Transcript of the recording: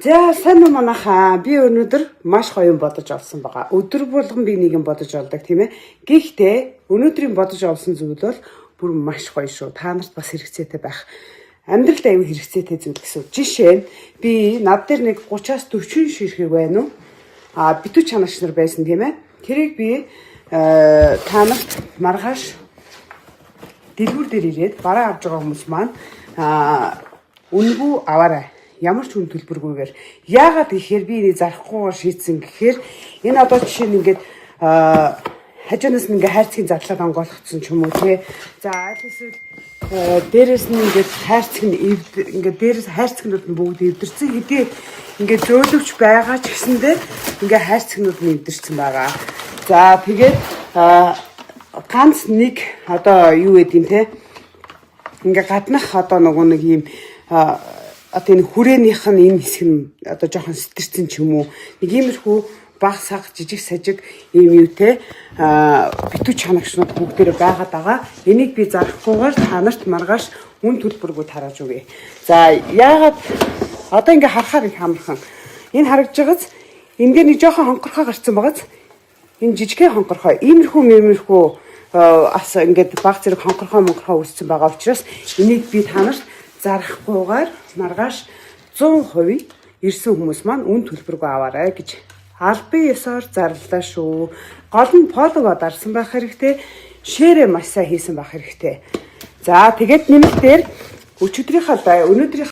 За сайн уу манайхаа. Би өнөөдөр маш гоё юм бодож олсон байгаа. Өдөр болгон би нэг юм бодож олдог тийм ээ. Гэхдээ өнөөдрийн бодож олсон зүйл бол бүр маш гоё шүү. Та нарт бас хэрэгцээтэй байх. Амьдралд аюу хэрэгцээтэй зүйл гэсэн. Жишээ нь би над дээр нэг 30-аас 40 ширхэг байна уу? Битүү чанагч нар байсан тийм ээ. Тэрийг би та нарт маргааш дэлгүүр дээр ирээд бараа авч байгаа хүмүүс маань үнэгүй аваарай. Ямар ч хүн төлбөргүйгээр яагаад гэхээр би энийг зарахгүйгээр шийдсэн гэхээр энэ одоо жишээ нь ингээд хажуунаас нь ингээд хайрцгийн задлаад онгойлгоцсон ч юм уу тий. За аль эсвэл дээрээс нь ингээд хайрцаг нь ингээд дээрээс хайрцагнууд нь бүгд эвдэрсэн хэдий ингээд зөөлөвч байгаа ч гэсэндээ ингээд хайрцагнууд нь эвдэрсэн байгаа. За тэгээд ганц нэг одоо юу гэдэг юм те ингээд гаднах одоо нэг юм одоо энэ хүрээнийх нь энэ хэсэг нь одоо жоохон сэтэрсэн ч юм уу нэг иймэрхүү баг саг жижиг сажиг юм юу те битүү чанагчнууд бүгдээрээ байгаад байгаа. Энийг би зарахгүйгээр та нарт маргааш үн төлбөргүй тарааж өгье. За яагаад одоо ингээ харахаар их амархан энэ харагдж байгааз энэ дээр нэг жоохон хонхорхоо гарцсан байгааз энэ жижигхэн хонхорхоо иймэрхүү ас ингээд баг зэрэг хонхорхоо үүссэн байгаа учраас энийг би та нарт зарахгүйгээр маргааш 100% ирсэн хүмүүс маань үн төлбөргүй аваарай гэж албан ёсоор зарлалаа шүү. Гол нь фоллово дарсан байх хэрэгтэй, шеэрээ маш сайн хийсэн байх хэрэгтэй. За тэгээд нэмэлтээр өнөөдрийн